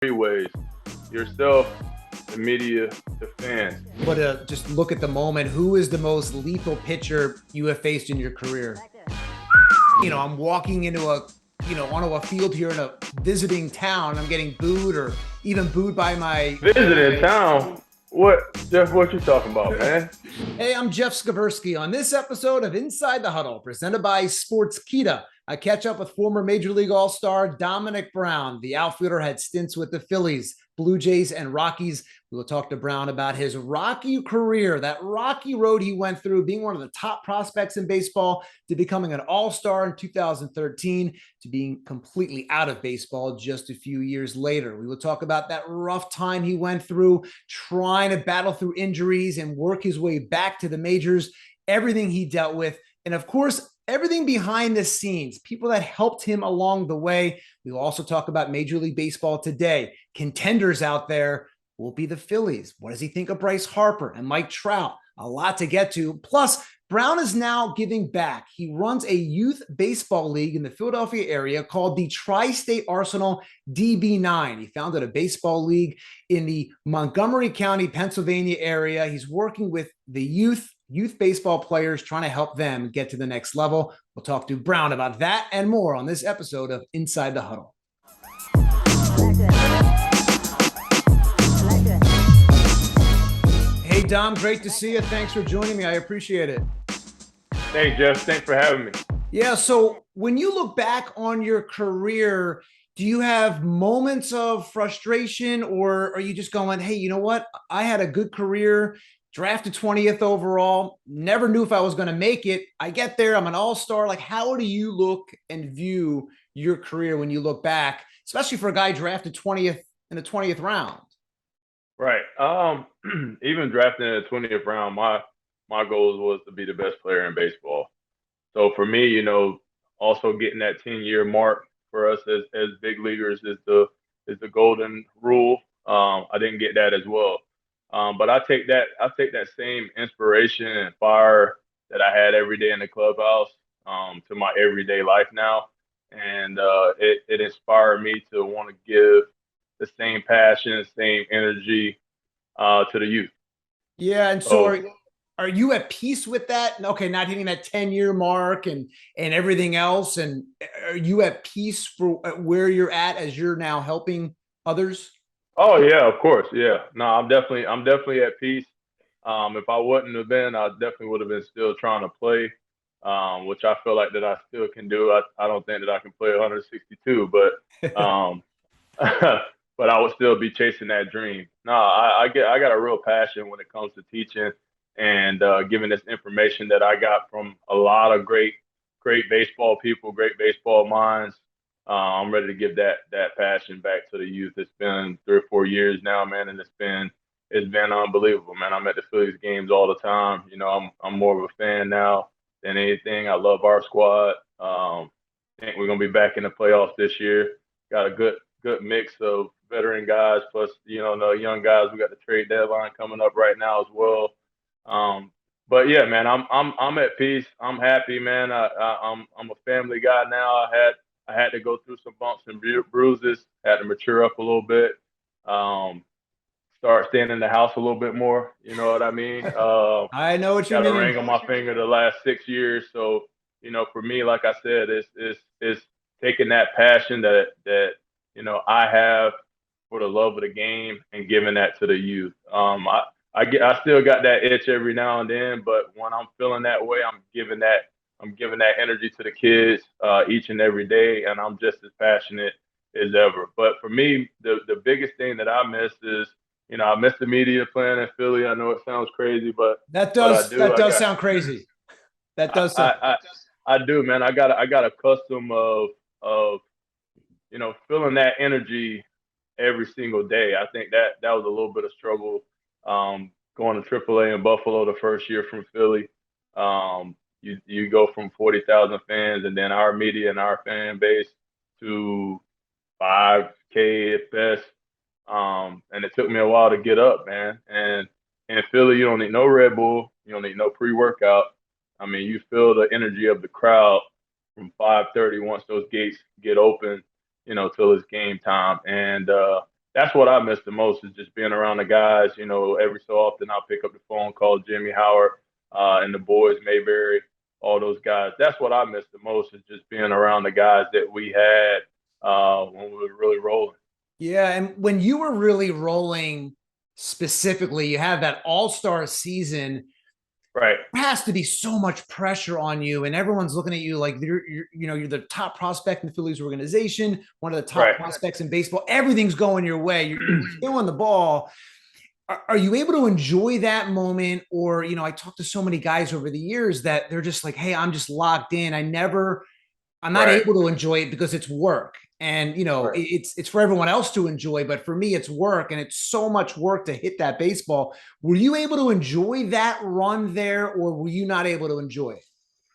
three ways: yourself, the media, the fans. But just look at the moment. Who is the most lethal pitcher you have faced in your career? I'm walking onto a field here in a visiting town. I'm getting booed or even booed by my Visiting town. What, Jeff? What you talking about, man? Hey, I'm Jeff Skversky. On this episode of Inside The Huddle, presented by Sportskeeda, I catch up with former Major League All-Star Domonic Brown. The outfielder had stints with the Phillies, Blue Jays, and Rockies. We will talk to Brown about his rocky career, that rocky road he went through, being one of the top prospects in baseball, to becoming an all-star in 2013, to being completely out of baseball just a few years later. We will talk about that rough time he went through, trying to battle through injuries and work his way back to the majors, everything he dealt with, and of course, everything behind the scenes, people that helped him along the way. We will also talk about Major League Baseball today. Contenders out there will be the Phillies. What does he think of Bryce Harper and Mike Trout? A lot to get to. Plus, Brown is now giving back. He runs a youth baseball league in the Philadelphia area called the TriState Arsenal DB9. He founded a baseball league in the Montgomery County, Pennsylvania area. He's working with the youth baseball players, trying to help them get to the next level. We'll talk to Brown about that and more on this episode of Inside the Huddle. Hey, Dom, great to see you. Thanks for joining me. I appreciate it. Hey, Jeff. Thanks for having me. Yeah, so when you look back on your career, do you have moments of frustration, or are you just going, hey, you know what? I had a good career, drafted 20th overall, never knew if I was going to make it. I get there, I'm an all-star. Like, how do you look and view your career when you look back, especially for a guy drafted 20th in the 20th round? Right. Even drafting in the 20th round, my goal was to be the best player in baseball. So for me, also getting that 10-year mark for us as big leaguers is the golden rule. I didn't get that as well. But I take that same inspiration and fire that I had every day in the clubhouse to my everyday life now, and it inspired me to want to give the same passion, same energy to the youth. Yeah, and so are you at peace with that? Okay, not hitting that 10-year mark and everything else, and are you at peace for where you're at as you're now helping others? Oh yeah, of course, yeah. No, I'm definitely at peace. If I wouldn't have been, I definitely would have been still trying to play, which I feel like that I still can do. I don't think that I can play 162, but but I would still be chasing that dream. No, I got a real passion when it comes to teaching and giving this information that I got from a lot of great baseball people, great baseball minds. I'm ready to give that passion back to the youth. It's been 3 or 4 years now, man, and it's been unbelievable, man. I'm at the Phillies games all the time. I'm more of a fan now than anything. I love our squad. I think we're gonna be back in the playoffs this year. Got a good mix of veteran guys plus the young guys. We got the trade deadline coming up right now as well. But yeah, man, I'm at peace. I'm happy, man. I'm a family guy now. I had to go through some bumps and bruises. Had to mature up a little bit. Start staying in the house a little bit more. You know what I mean? I know what you Got a mean. ring on my finger the last 6 years. So for me, like I said, it's taking that passion that I have for the love of the game and giving that to the youth. I still got that itch every now and then, but when I'm feeling that way, I'm giving that energy to the kids each and every day, and I'm just as passionate as ever. But for me, the biggest thing that I miss is, I miss the media playing in Philly. I know it sounds crazy, but That I does do. that does sound crazy. That does sound. I do, man. I got a custom of feeling that energy every single day. I think that was a little bit of struggle going to TripleA in Buffalo the first year from Philly. You go from 40,000 fans and then our media and our fan base to 5K at best. And it took me a while to get up, man. And in Philly, you don't need no Red Bull. You don't need no pre-workout. I mean, you feel the energy of the crowd from 5:30 once those gates get open, till it's game time. And that's what I miss the most is just being around the guys. You know, every so often I'll pick up the phone, call Jimmy Howard, and the boys, Mayberry, all those guys. That's what I miss the most is just being around the guys that we had when we were really rolling. Yeah, and when you were really rolling specifically, you have that all-star season. Right, There has to be so much pressure on you, and everyone's looking at you like you're the top prospect in the Phillies organization, one of the top right. prospects in baseball. Everything's going your way. You're killing the ball. Are you able to enjoy that moment? Or, I talked to so many guys over the years that they're just like, hey, I'm just locked in. I'm not Right, able to enjoy it because it's work. And right. it's for everyone else to enjoy, but for me, it's work, and it's so much work to hit that baseball. Were you able to enjoy that run there, or were you not able to enjoy it?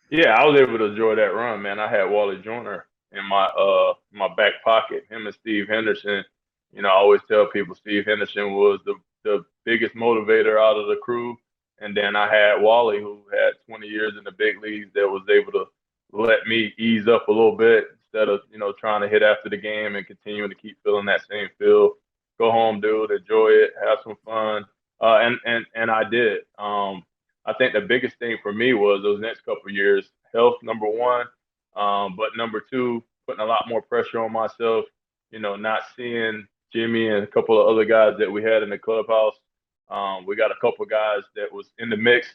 Yeah, I was able to enjoy that run, man. I had Wally Joyner in my back pocket. Him and Steve Henderson. You know, I always tell people Steve Henderson was the biggest motivator out of the crew. And then I had Wally, who had 20 years in the big leagues, that was able to let me ease up a little bit instead of, trying to hit after the game and continuing to keep feeling that same feel. Go home, dude, enjoy it, have some fun. And I did. I think the biggest thing for me was those next couple of years, health number one, but number two, putting a lot more pressure on myself. You know, not seeing Jimmy and a couple of other guys that we had in the clubhouse. We got a couple of guys that was in the mix,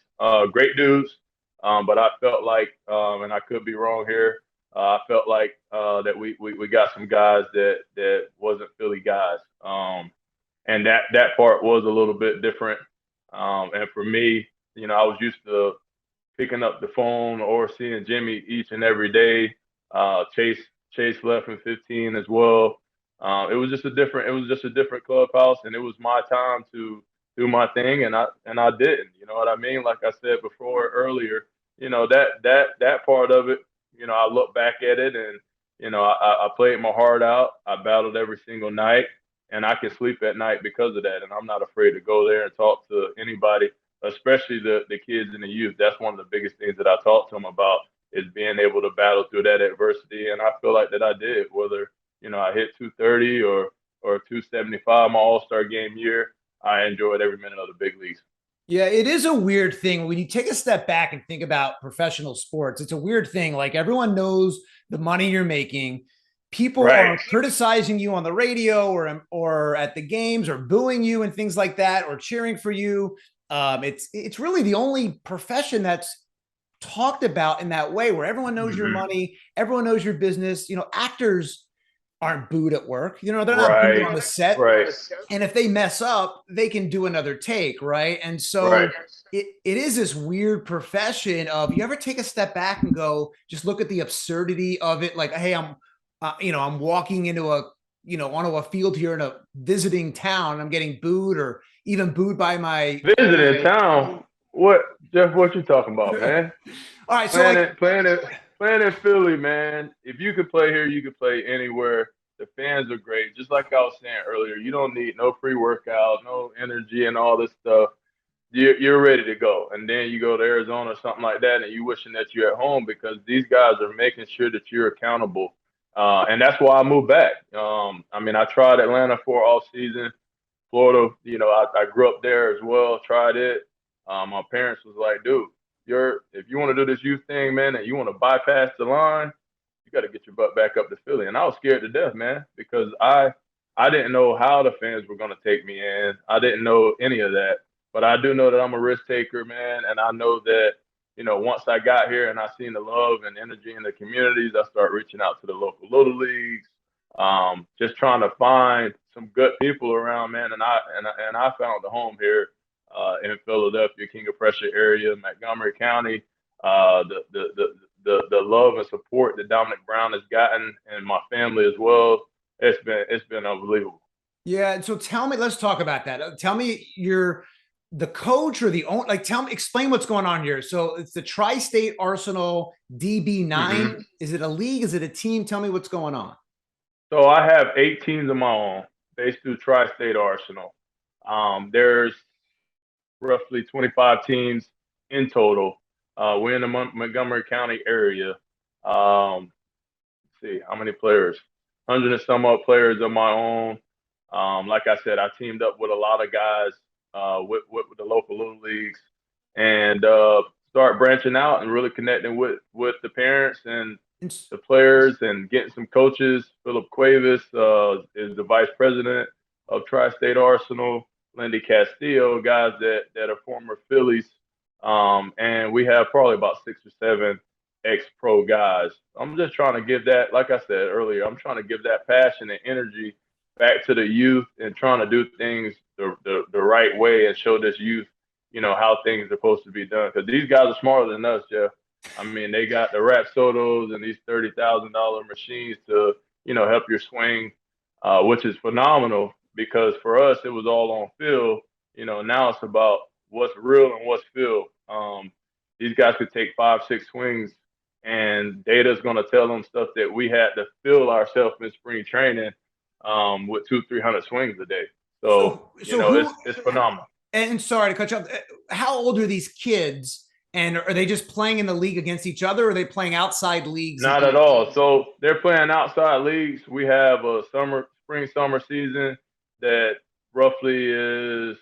great dudes, but I felt like, and I could be wrong here, I felt like that we got some guys that wasn't Philly guys, and that part was a little bit different. And for me, I was used to picking up the phone or seeing Jimmy each and every day. Chase left in 15 as well. It was just a different clubhouse, and it was my time to do my thing, and I didn't. You know what I mean? Like I said before earlier, that part of it. I look back at it, and I played my heart out. I battled every single night, and I can sleep at night because of that. And I'm not afraid to go there and talk to anybody, especially the kids and the youth. That's one of the biggest things that I talk to them about is being able to battle through that adversity. And I feel like that I did, whether, I hit 230 or 275 my All-Star game year. I enjoyed every minute of the big leagues. Yeah, it is a weird thing when you take a step back and think about professional sports. It's a weird thing. Like, everyone knows the money you're making. People Right. are criticizing you on the radio or at the games, or booing you and things like that, or cheering for you. It's really the only profession that's talked about in that way, where everyone knows your money, everyone knows your business. Actors aren't booed at work. They're not booed Right. on the set. Right. And if they mess up, they can do another take, right? And so Right. it is this weird profession of, you ever take a step back and go, just look at the absurdity of it. Like, hey, I'm walking into onto a field here in a visiting town. I'm getting booed, or even booed by my Visiting town. What, Jeff? What you talking about, man? all right. So, Playing like, it, playing it, playing in Philly, man. If you could play here, you could play anywhere. The fans are great. Just like I was saying earlier, you don't need no pre-workout, no energy, and all this stuff. You're ready to go. And then you go to Arizona or something like that, and you wishing that you're at home because these guys are making sure that you're accountable. And that's why I moved back. I mean, I tried Atlanta for all season. Florida, I grew up there as well. Tried it. My parents was like, dude, if you want to do this youth thing, man, and you want to bypass the line, you got to get your butt back up to Philly. And I was scared to death, man, because I didn't know how the fans were going to take me in. I didn't know any of that, but I do know that I'm a risk taker, man, and I know that once I got here and I seen the love and energy in the communities, I start reaching out to the local little leagues, just trying to find some good people around, man. And I found a home here in Philadelphia, King of Prussia area, Montgomery County. The love and support that Domonic Brown has gotten, and my family as well. It's been unbelievable. yeah. So tell me, let's talk about that. Tell me, you're the coach or the owner. Like, explain what's going on here. So it's the TriState Arsenal DB9. Mm-hmm. Is it a league? Is it a team? Tell me what's going on. So I have 8 teams of my own based through TriState Arsenal. There's roughly 25 teams in total. We're in the Montgomery County area. Let's see how many players. 100 and some odd players of my own. Like I said, I teamed up with a lot of guys with the local little leagues and start branching out and really connecting with the parents and the players and getting some coaches. Philip Cuevas is the vice president of TriState Arsenal. Lindy Castillo, guys that are former Phillies, and we have probably about 6 or 7 ex-pro guys. I'm just trying to give that, like I said earlier, I'm trying to give that passion and energy back to the youth and trying to do things the right way and show this youth, how things are supposed to be done. Because these guys are smarter than us, Jeff. I mean, they got the Rapsodos and these $30,000 machines to, help your swing, which is phenomenal because for us, it was all on field. Now it's about what's real and what's field. These guys could take 5, 6 swings and data's going to tell them stuff that we had to feel ourselves in spring training with 200-300 swings a day. So it's phenomenal. And sorry to cut you off. How old are these kids? And are they just playing in the league against each other, or are they playing outside leagues? Not at all. So they're playing outside leagues. We have a spring, summer season that roughly is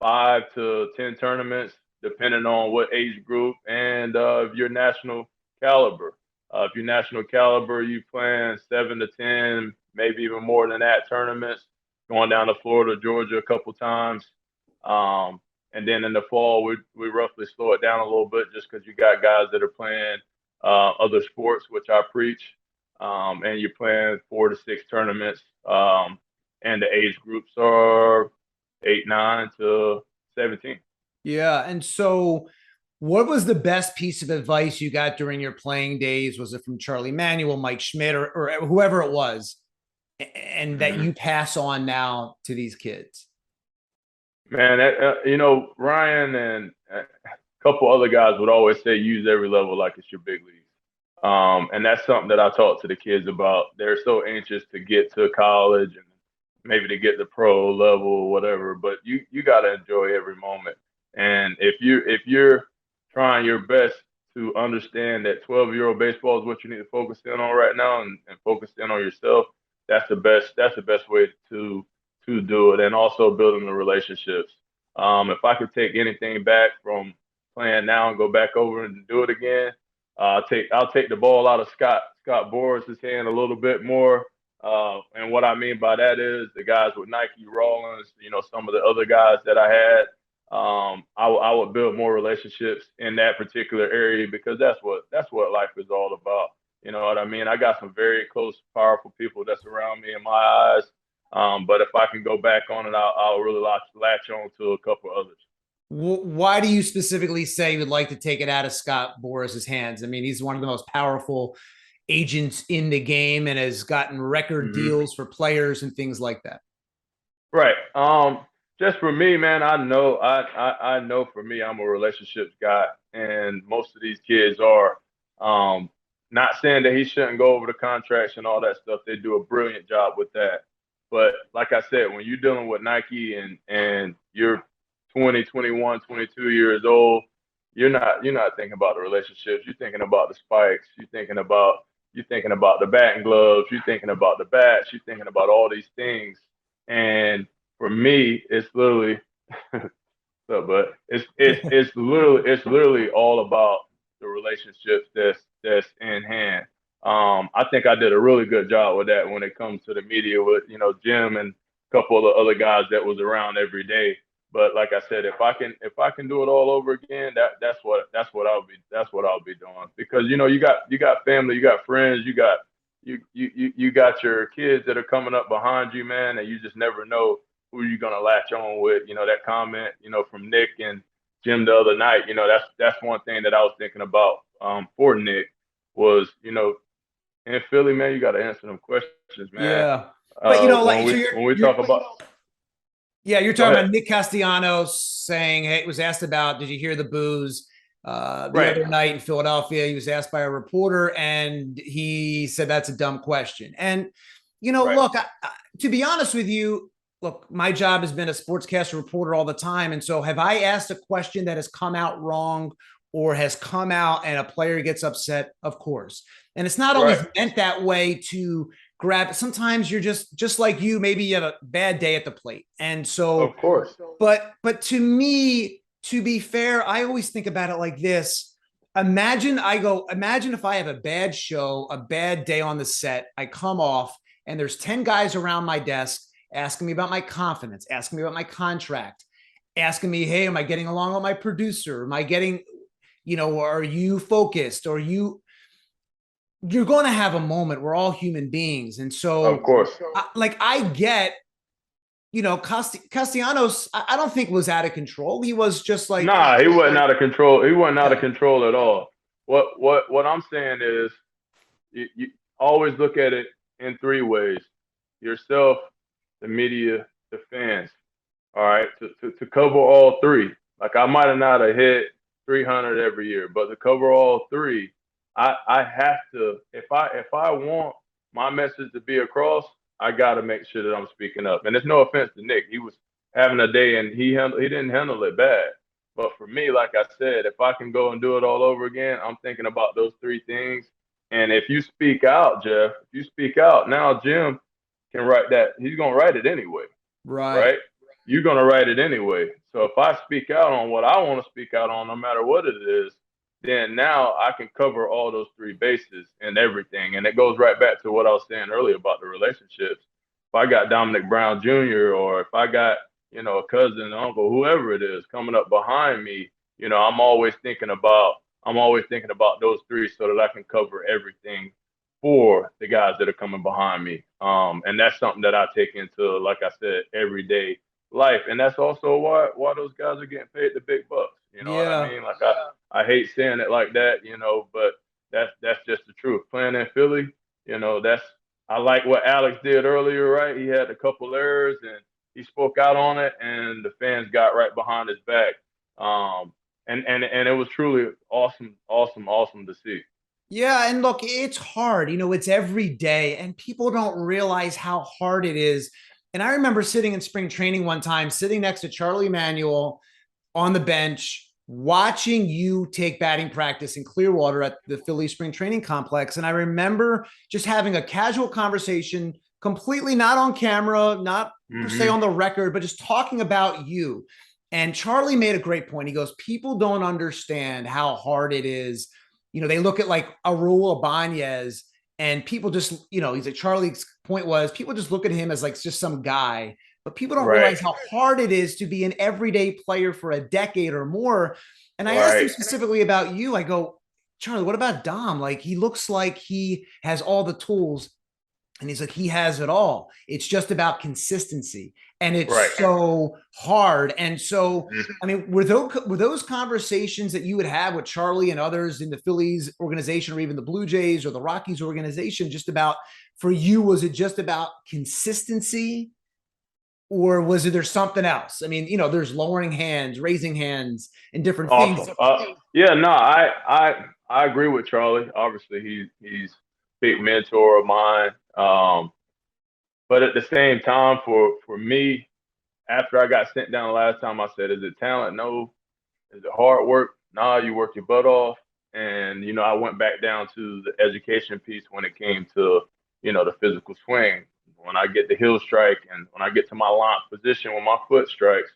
5 to 10 tournaments, depending on what age group and if you're national caliber. If you're national caliber, you playing 7 to 10, maybe even more than that tournaments, going down to Florida, Georgia a couple times. And then in the fall, we roughly slow it down a little bit just because you got guys that are playing other sports, which I preach, and you're playing 4 to 6 tournaments, and the age groups are 8, 9 to 17. Yeah, and so what was the best piece of advice you got during your playing days? Was it from Charlie Manuel, Mike Schmidt, or whoever it was, and that you pass on now to these kids? Man, Ryan and a couple other guys would always say use every level like it's your big league. And that's something that I talk to the kids about. They're so anxious to get to college and maybe to get the pro level or whatever, but you got to enjoy every moment. And if you're trying your best to understand that 12-year-old baseball is what you need to focus in on right now and focus in on yourself, that's the best way to do it, and also building the relationships. If I could take anything back from playing now and go back over and do it again, I'll take the ball out of Scott Boras' hand a little bit more. And what I mean by that is the guys with Nike, Rollins, some of the other guys that I had. I would build more relationships in that particular area because that's what life is all about. You know what I mean? I got some very close, powerful people that's around me in my eyes. But if I can go back on it, I'll really latch on to a couple others. Why do you specifically say you would like to take it out of Scott Boras' hands? I mean, he's one of the most powerful agents in the game and has gotten record deals for players and things like that. Right. Just for me, man, I know for me, I'm a relationships guy, and most of these kids are. Not saying that he shouldn't go over the contracts and all that stuff. They do a brilliant job with that. But like I said, when you're dealing with Nike and you're 20, 21, 22 years old, you're not thinking about the relationships. You're thinking about the spikes. You're thinking about the batting gloves. You're thinking about the bats. You're thinking about all these things. And for me, it's literally, but it's literally all about the relationships that's in hand. I think I did a really good job with that when it comes to the media with, Jim and a couple of the other guys that was around every day. But like I said, if I can do it all over again, that's what I'll be doing because, you got family, you got friends, you got your kids that are coming up behind you, man, and you just never know who you're going to latch on with. That comment, from Nick and Jim the other night, that's one thing that I was thinking about for Nick was, in Philly, man, you got to answer them questions, man. Yeah. But, when we talk about. Yeah, you're talking about Nick Castellanos saying, hey, it was asked about, did you hear the boos? The other night in Philadelphia, he was asked by a reporter, and he said that's a dumb question. And, look, to be honest with you, my job has been a sportscaster reporter all the time. And so have I asked a question that has come out wrong or has come out and a player gets upset? Of course. And it's not always meant that way to grab. Sometimes you're just like you, maybe you had a bad day at the plate. And so, Of course. but to me, to be fair, I always think about it like this. Imagine if I have a bad show, a bad day on the set, I come off and there's 10 guys around my desk asking me about my confidence, asking me about my contract, asking me, hey, am I getting along with my producer? Am I getting, are you focused? Or you're going to have a moment. We're all human beings. And Of so, course. I get, Castellanos, I don't think was out of control. He was just like, Nah, he wasn't out of control. He wasn't out of okay. control at all. What I'm saying is, you always look at it in three ways: yourself, the media, the fans. All right, to cover all three. Like, I might have not have hit 300 every year, but to cover all three, I have to. If I want my message to be across, I got to make sure that I'm speaking up. And it's no offense to Nick; he was having a day and he didn't handle it bad. But for me, like I said, if I can go and do it all over again, I'm thinking about those three things. And if you speak out, Jeff, if you speak out, now Jim can write that. He's gonna write it anyway, Right. right? You're gonna write it anyway. So if I speak out on what I want to speak out on, no matter what it is, then now I can cover all those three bases and everything. And it goes right back to what I was saying earlier about the relationships. If I got Domonic Brown Jr. or if I got, a cousin, uncle, whoever it is coming up behind me, I'm always thinking about those three so that I can cover everything for the guys that are coming behind me. And that's something that I take into, like I said, everyday life. And that's also why those guys are getting paid the big bucks. You know what I Yeah. mean? Like, I hate saying it like that, but that's just the truth. Playing in Philly, that's I like what Alex did earlier, right? He had a couple errors and he spoke out on it, and the fans got right behind his back. And it was truly awesome, awesome, awesome to see. Yeah. And look, it's hard. It's every day, and people don't realize how hard it is. And I remember sitting in spring training one time, sitting next to Charlie Manuel on the bench, watching you take batting practice in Clearwater at the Philly spring training complex. And I remember just having a casual conversation, completely not on camera, not per se on the record, but just talking about you. And Charlie made a great point. He goes, people don't understand how hard it is. They look at like a Raul Ibanez, and people just, he's like, Charlie's point was, people just look at him as like just some guy, but people don't Right. realize how hard it is to be an everyday player for a decade or more. And I asked him Right. specifically about you. I go, Charlie, what about Dom? Like, he looks like he has all the tools. And he's like, he has it all. It's just about consistency. And it's Right. so hard. And so, I mean, were those conversations that you would have with Charlie and others in the Phillies organization, or even the Blue Jays or the Rockies organization, just about, for you, was it just about consistency? Or was it, there's something else? I mean, there's lowering hands, raising hands, and different things. Awesome. Yeah, no, I agree with Charlie. Obviously, he's a big mentor of mine. But at the same time, for me, after I got sent down the last time, I said, "Is it talent? No. Is it hard work? Nah. You work your butt off." And I went back down to the education piece when it came to the physical swing. When I get the heel strike and when I get to my launch position when my foot strikes,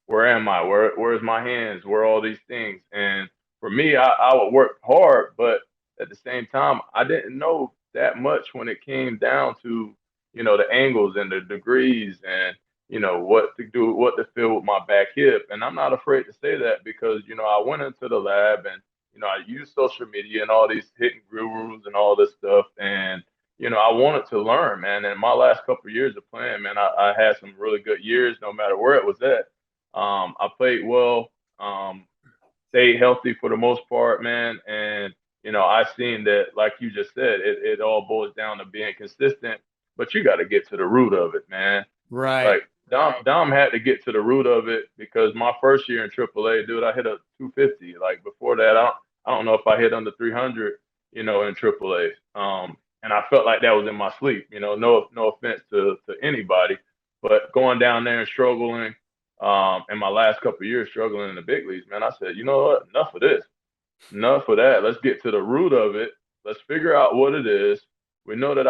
where am I? Where's my hands? Where are all these things? And for me, I would work hard, but at the same time, I didn't know that much when it came down to, the angles and the degrees and, what to do, what to feel with my back hip. And I'm not afraid to say that because, I went into the lab and, I used social media and all these hidden gurus and all this stuff. And, I wanted to learn, man. And my last couple of years of playing, man, I had some really good years, no matter where it was at. I played well, stayed healthy for the most part, man. And, I seen that, like you just said, it all boils down to being consistent, but you got to get to the root of it, man. Right. Like, Dom had to get to the root of it because my first year in AAA, dude, I hit a 250. Like, before that, I don't know if I hit under 300, in AAA. And I felt like that was in my sleep. No offense to anybody, but going down there and struggling, in my last couple of years struggling in the big leagues, man, I said, you know what? Enough of this. Enough of that. Let's get to the root of it. Let's figure out what it is. We know that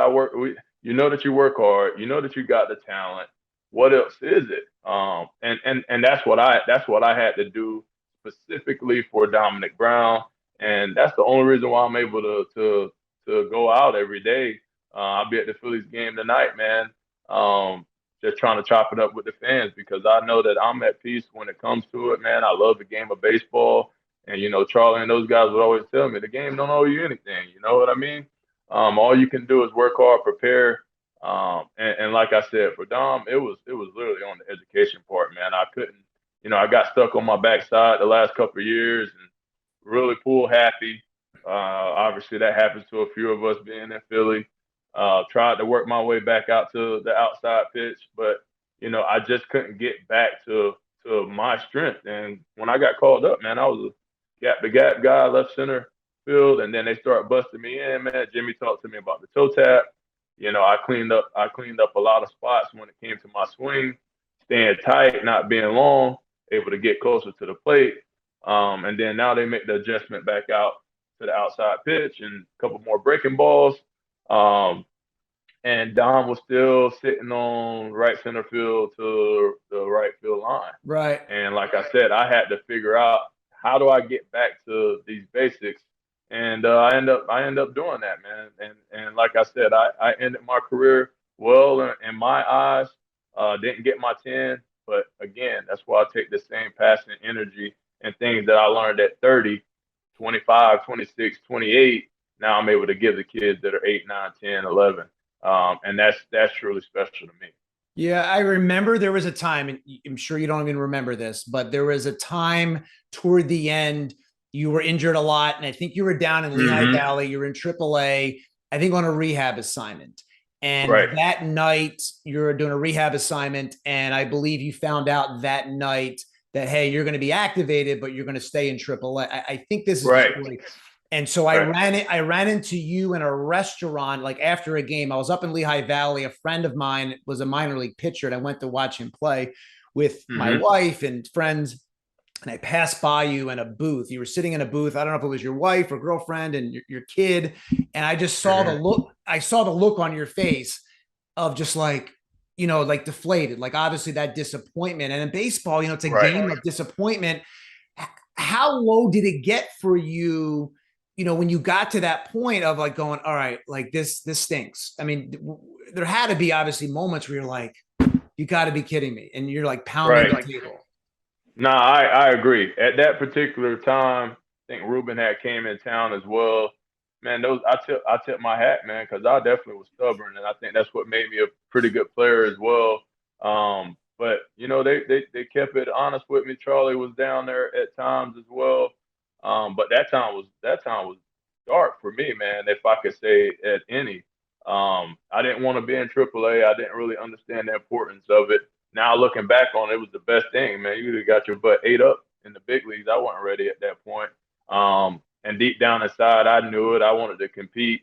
You know that you work hard. You know that you got the talent. What else is it? And that's what I had to do specifically for Domonic Brown, and that's the only reason why I'm able to go out every day. I'll be at the Phillies game tonight, man. Just trying to chop it up with the fans because I know that I'm at peace when it comes to it, man. I love the game of baseball, and Charlie and those guys would always tell me the game don't owe you anything. You know what I mean? All you can do is work hard, prepare. And like I said, for Dom, it was literally on the education part, man. I couldn't, I got stuck on my backside the last couple of years and really pool happy. Obviously, that happens to a few of us being in Philly. Tried to work my way back out to the outside pitch, but I just couldn't get back to my strength. And when I got called up, man, I was a gap to gap guy, left center field, and then they start busting me in, man. Jimmy talked to me about the toe tap. I cleaned up a lot of spots when it came to my swing, staying tight, not being long, able to get closer to the plate. And then now they make the adjustment back out to the outside pitch and a couple more breaking balls. Um, and Don was still sitting on right center field to the right field line. Right. And like I said, I had to figure out how do I get back to these basics. And I end up doing that, man. And like I said, I ended my career well in my eyes. Didn't get my 10, but again, that's why I take the same passion, energy, and things that I learned at 30, 25, 26, 28. Now I'm able to give the kids that are 8, 9, 10, 11. And that's truly special to me. Yeah, I remember there was a time, and I'm sure you don't even remember this, but there was a time toward the end you were injured a lot, and I think you were down in Lehigh Valley. You were in AAA, I think on a rehab assignment. And Right. that night, you were doing a rehab assignment, and I believe you found out that night that, hey, you're going to be activated, but you're going to stay in AAA. I think this is Right. the story. And so I ran into you in a restaurant, like after a game. I was up in Lehigh Valley. A friend of mine was a minor league pitcher, and I went to watch him play with my wife and friends. And I passed by you in a booth. You were sitting in a booth. I don't know if it was your wife or girlfriend and your kid. And I just saw the look. I saw the look on your face of just like, like deflated, like obviously that disappointment. And in baseball, it's a game of disappointment. How low did it get for you? When you got to that point of like going, all right, like this stinks. I mean, there had to be obviously moments where you're like, you got to be kidding me. And you're like pounding the table. Nah, I agree. At that particular time, I think Ruben had came in town as well. Man, I tip my hat, man, because I definitely was stubborn, and I think that's what made me a pretty good player as well. But they kept it honest with me. Charlie was down there at times as well. But that time was dark for me, man. If I could say at any, I didn't want to be in AAA. I didn't really understand the importance of it. Now looking back on it, it was the best thing, man. You got your butt ate up in the big leagues. I wasn't ready at that point. And deep down inside, I knew it. I wanted to compete.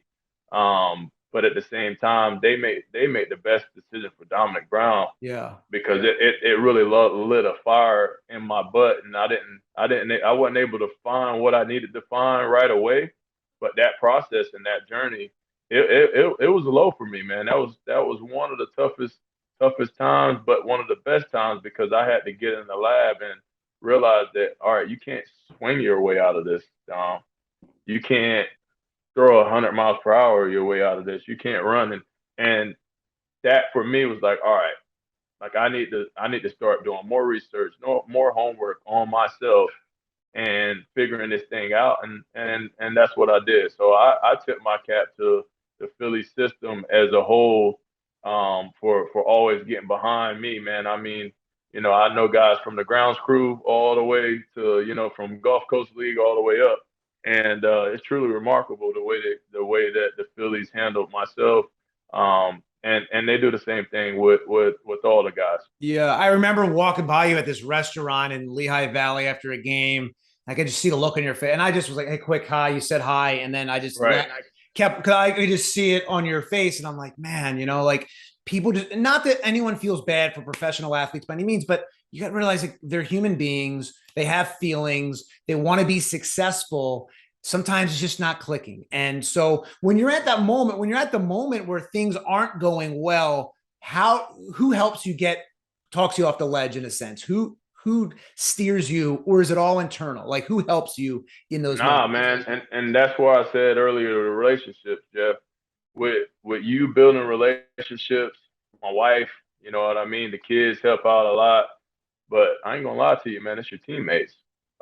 But at the same time, they made the best decision for Domonic Brown. Yeah. Because it really lit a fire in my butt, and I wasn't able to find what I needed to find right away. But that process and that journey, it was low for me, man. That was one of the toughest times, but one of the best times because I had to get in the lab and realize that, all right, you can't swing your way out of this. You can't throw 100 miles per hour your way out of this. You can't run. And that for me was like, all right, like I need to start doing more research, more homework on myself and figuring this thing out. And that's what I did. So I tip my cap to the Philly system as a whole, for always getting behind me, man. I mean, I know guys from the grounds crew all the way to, from Gulf Coast League all the way up. And it's truly remarkable the way that the Phillies handled myself. And they do the same thing with all the guys. Yeah, I remember walking by you at this restaurant in Lehigh Valley after a game. I could just see the look on your face, and I just was like, "Hey, quick hi." You said hi, and then I just kept. I could just see it on your face, and I'm like, man, like people just, not that anyone feels bad for professional athletes by any means, but you got to realize like they're human beings. They have feelings. They want to be successful. sometimes it's just not clicking. And so when you're at that moment, when you're at the moment where things aren't going well, who helps you talks you off the ledge in a sense? Who steers you, or is it all internal? Like, who helps you in those Nah, moments? man, and that's why I said earlier the relationships, Jeff. With you building relationships, my wife, you know what I mean. The kids help out a lot, but I ain't gonna lie to you, man. It's your teammates.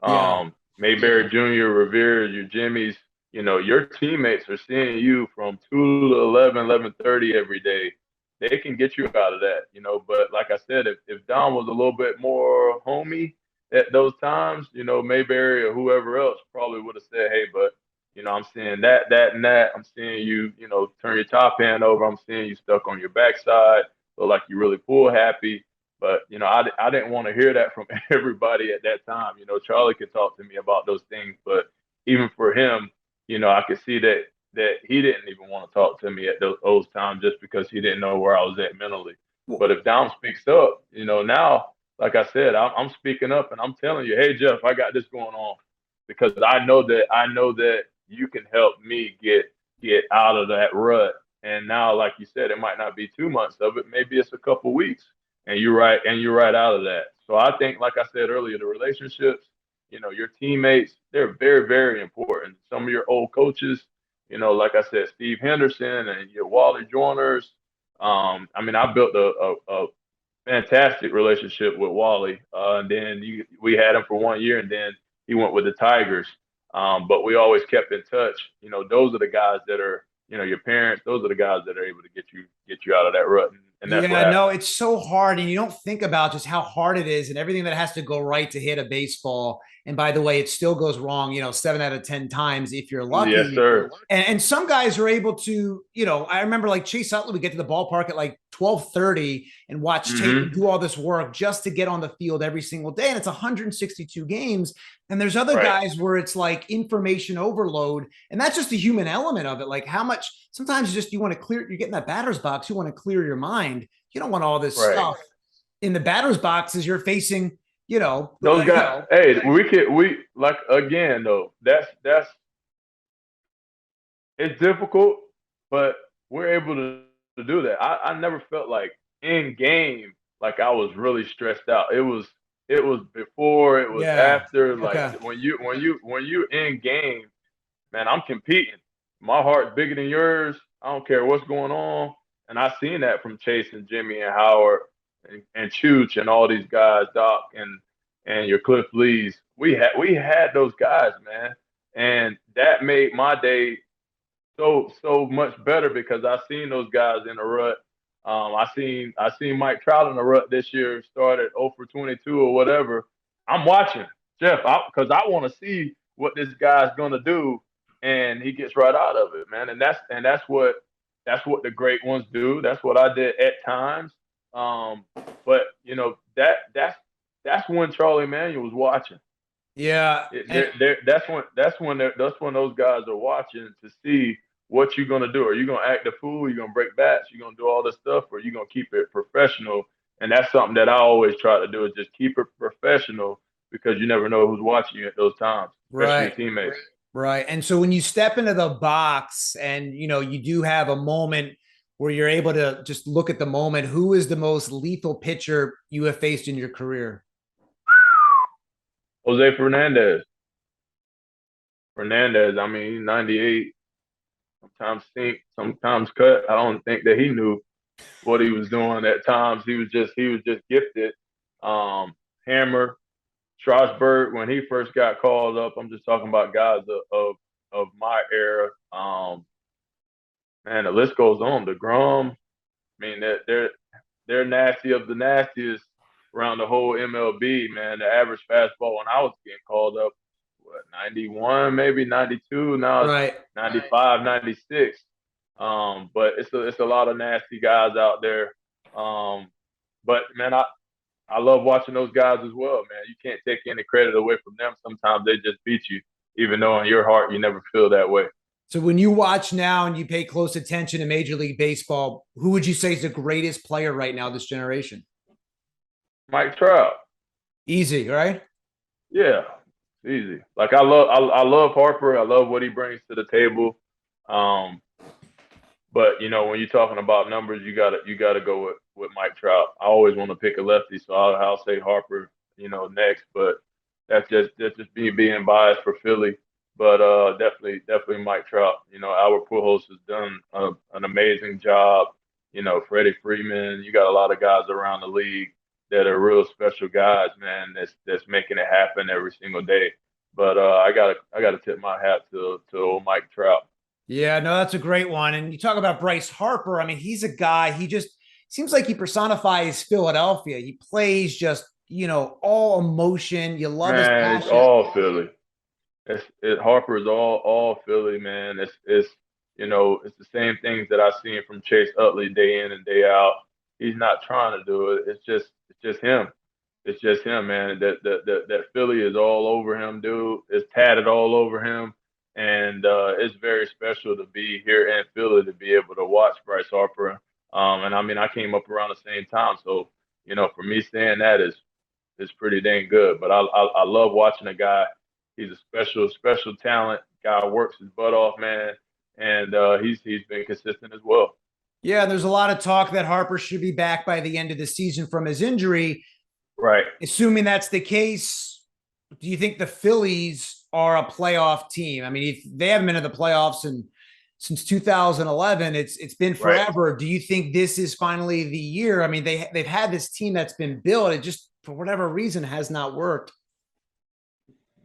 Yeah. Mayberry Jr., Revere, your Jimmys. You know, your teammates are seeing you from 2 to 11, 11:30 every day. They can get you out of that, you know. But like I said, if Don was a little bit more homey at those times, you know, Mayberry or whoever else probably would have said, "Hey, but you know, I'm seeing that, that, and that. I'm seeing you, you know, turn your top hand over. I'm seeing you stuck on your backside, look like you really pool happy." But you know, I didn't want to hear that from everybody at that time. You know, Charlie could talk to me about those things, but even for him, you know, I could see that he didn't even want to talk to me at those times just because he didn't know where I was at mentally. But if Dom speaks up, you know, now, like I said, I'm speaking up and I'm telling you, hey Jeff, I got this going on because I know that you can help me get out of that rut. And now, like you said, it might not be 2 months of it, maybe it's a couple weeks, and you're right out of that. So I think, like I said earlier, the relationships, you know, your teammates, they're very, very important. Some of your old coaches, you know, like I said, Steve Henderson and your Wally Joiners. I mean, I built a fantastic relationship with Wally. And then we had him for 1 year, and then he went with the Tigers. But we always kept in touch. You know, those are the guys that are, you know, your parents. Those are the guys that are able to get you out of that rut, and that's what Yeah, no, happened. it's so hard. And you don't think about just how hard it is and everything that has to go right to hit a baseball. And by the way, it still goes wrong, 7 out of 10 times if you're Yes, lucky. sir. And some guys are able to, I remember like Chase Utley would get to the ballpark at like 12:30 and watch tape and Mm-hmm. do all this work just to get on the field every single day. And it's 162 games. And there's other Right. guys where it's like information overload. And that's just the human element of it. Like how much sometimes you want to clear, you're getting that batter's box, you want to clear your mind. You don't want all this Right. stuff in the batter's box as you're facing, Those guys. Hey, we like again though. That's it's difficult, but we're able to do that. I never felt like in game like I was really stressed out. It was before, it was yeah. after. Like Okay. when you in game, man, I'm competing. My heart's bigger than yours. I don't care what's going on. And I seen that from Chase and Jimmy and Howard and Chooch and all these guys, Doc and your Cliff Lees. We had those guys, man. And that made my day so much better because I seen those guys in a rut. I seen Mike Trout in a rut this year, started 0 for 22 or whatever. I'm watching Jeff because I want to see what this guy's gonna do, and he gets right out of it, man. And that's what the great ones do. That's what I did at times. But you know that's when Charlie Manuel was watching. Yeah. And That's when those guys are watching to see what you're gonna do. Are you gonna act a fool? You're gonna break bats? You're gonna do all this stuff, or you gonna keep it professional? And that's something that I always try to do is just keep it professional because you never know who's watching you at those times, especially your right. teammates. Right. And so when you step into the box and you do have a moment where you're able to just look at the moment, who is the most lethal pitcher you have faced in your career? Jose Fernandez. Fernandez. I mean, 98. Sometimes sink, sometimes cut. I don't think that he knew what he was doing at times. He was just gifted. Hammer, Strasburg, when he first got called up, I'm just talking about guys of my era. Man, the list goes on. The Grom, I mean, they're nasty of the nastiest around the whole MLB. Man, the average fastball when I was getting called up, what 91, maybe 92. Now it's Right. 95, 96. But it's a lot of nasty guys out there. But man, I love watching those guys as well, man. You can't take any credit away from them. Sometimes they just beat you, even though in your heart you never feel that way. So when you watch now and you pay close attention to Major League Baseball, who would you say is the greatest player right now this generation? Mike Trout, Easy, right? yeah, Easy. Like I love Harper. I love what he brings to the table. Um, but when you're talking about numbers, you gotta go with Mike Trout. I always want to pick a lefty, so I'll say Harper, next. But that's just me being biased for Philly. But definitely Mike Trout. Albert Pujols has done an amazing job. Freddie Freeman. You got a lot of guys around the league that are real special guys, man. That's making it happen every single day. But I gotta tip my hat to old Mike Trout. Yeah, no, that's a great one. And you talk about Bryce Harper. I mean, he's a guy, he just seems like he personifies Philadelphia. He plays just, all emotion. You love his Man, it's passion. all Philly. Harper is all Philly, man. It's the same things that I've seen from Chase Utley day in and day out. He's not trying to do it. It's just him. It's just him, man. That Philly is all over him, dude. It's tatted all over him, and it's very special to be here in Philly to be able to watch Bryce Harper. And I mean, I came up around the same time, so for me saying that is pretty dang good. But I love watching a guy. He's a special talent. Guy works his butt off, man, and he's been consistent as well. Yeah, there's a lot of talk that Harper should be back by the end of the season from his injury. Right. Assuming that's the case, do you think the Phillies are a playoff team? I mean, they haven't been in the playoffs since 2011. It's been forever. Right. Do you think this is finally the year? I mean, they've had this team that's been built. It just, for whatever reason, has not worked.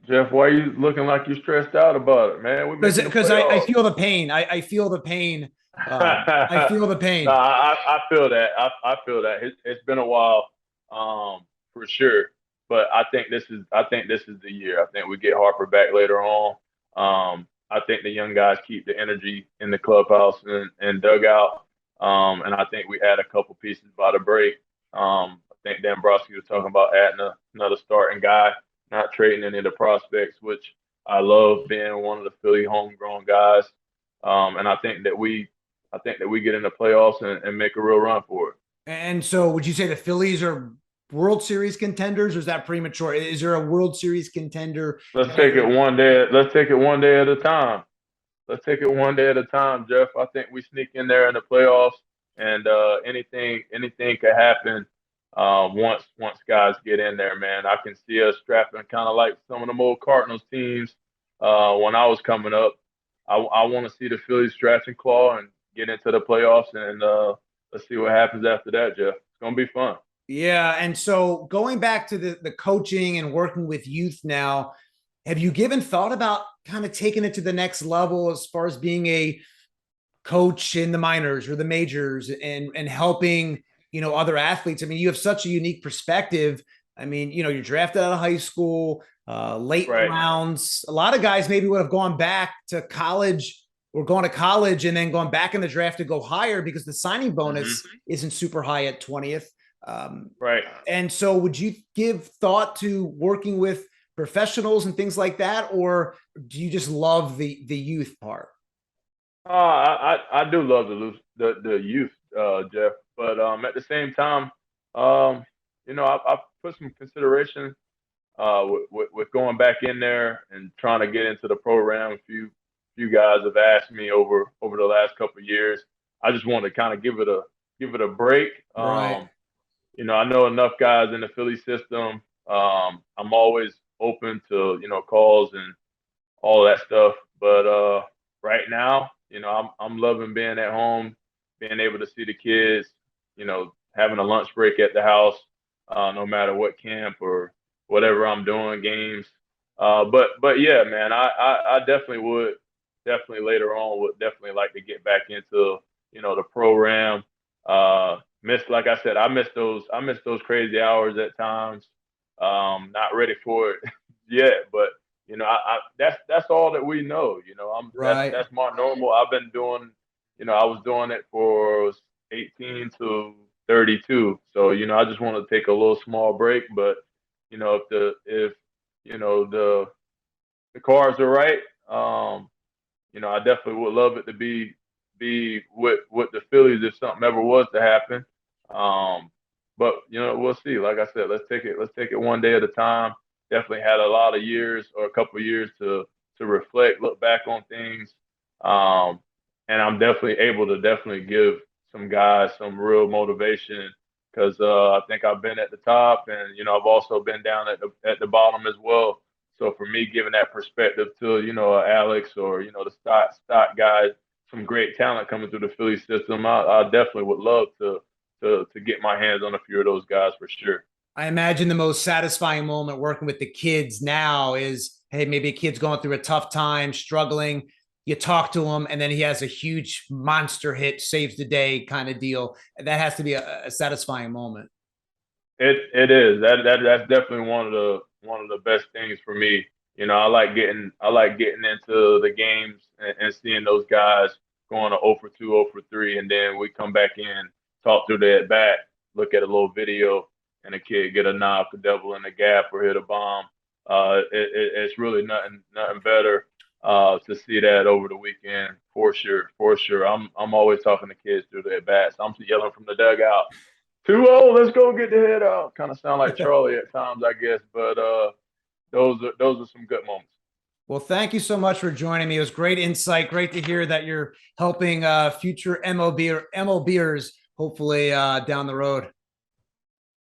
Jeff, why are you looking like you're stressed out about it, man? Because I feel the pain. I feel the pain. I feel the pain. No, I feel that. I feel that. It's been a while, for sure. But I think this is the year. I think we get Harper back later on. I think the young guys keep the energy in the clubhouse and dugout. And I think we add a couple pieces by the break. I think Dombrowski was talking about adding another starting guy, not trading any of the prospects, which I love being one of the Philly homegrown guys. And I think that we get in the playoffs and make a real run for it. And so would you say the Phillies are World Series contenders, or is that premature? Is there a World Series contender? Let's take it one day. Let's take it one day at a time. Let's take it one day at a time, Jeff. I think we sneak in there in the playoffs, and anything could happen once guys get in there, man. I can see us strapping kind of like some of them old Cardinals teams when I was coming up. I want to see the Phillies scratch and claw and get into the playoffs, and let's see what happens after that, Jeff. It's gonna be fun. Yeah, and so going back to the coaching and working with youth now, have you given thought about kind of taking it to the next level as far as being a coach in the minors or the majors and helping, other athletes? I mean, you have such a unique perspective. I mean, you're drafted out of high school, late rounds. A lot of guys maybe would have gone back to college or going to college and then gone back in the draft to go higher because the signing bonus isn't super high at 20th. And so would you give thought to working with professionals and things like that, or do you just love the youth part? I do love the youth, Jeff, but at the same time, I put some consideration with going back in there and trying to get into the program. A few guys have asked me over the last couple of years. I just want to kind of give it a break. Right. I know enough guys in the Philly system. I'm always open to, calls and all that stuff. But right now, I'm loving being at home, being able to see the kids, having a lunch break at the house, no matter what camp or whatever I'm doing, games. But yeah, man, I definitely later on would definitely like to get back into, the program. Like I said, I miss those crazy hours at times. Not ready for it yet, but that's all that we know. That's my normal. I've been doing, I was doing it for 18 to 32. So I just want to take a little small break, but if the cards are right, I definitely would love it to be with the Phillies if something ever was to happen. But we'll see. Like I said, let's take it one day at a time definitely had a lot of years or a couple of years to reflect, look back on things. Um, and I'm definitely able to definitely give some guys some real motivation because I think I've been at the top, and I've also been down at the bottom as well. So for me, giving that perspective to Alex or the stock guys, some great talent coming through the Philly system, I definitely would love to get my hands on a few of those guys for sure. I imagine the most satisfying moment working with the kids now is, hey, maybe a kid's going through a tough time, struggling. You talk to him, and then he has a huge monster hit, saves the day kind of deal. That has to be a satisfying moment. It is that's definitely one of the best things for me. I like getting into the games and seeing those guys going to 0 for 2, 0 for 3, and then we come back in, talk through the at bat, look at a little video, and a kid get a knock, a double in the gap, or hit a bomb. It's really nothing better to see that over the weekend for sure, for sure. I'm always talking to kids through the at bats. I'm yelling from the dugout. 2-0, let's go get the head out. Kind of sound like Charlie at times, I guess, but those are some good moments. Well, thank you so much for joining me. It was great insight. Great to hear that you're helping future MLBers hopefully down the road.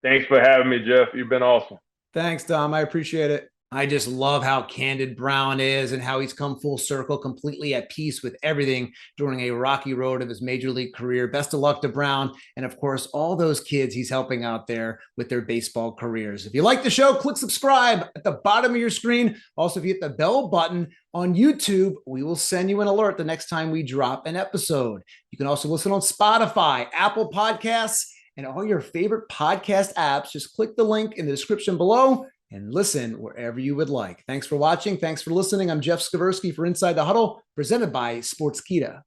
Thanks for having me, Jeff. You've been awesome. Thanks, Dom. I appreciate it. I just love how candid Brown is and how he's come full circle, completely at peace with everything during a rocky road of his major league career. Best of luck to Brown. And of course, all those kids he's helping out there with their baseball careers. If you like the show, click subscribe at the bottom of your screen. Also, if you hit the bell button on YouTube, we will send you an alert the next time we drop an episode. You can also listen on Spotify, Apple Podcasts, and all your favorite podcast apps. Just click the link in the description below and listen wherever you would like. Thanks for watching. Thanks for listening. I'm Jeff Skversky for Inside the Huddle, presented by Sportskeeda.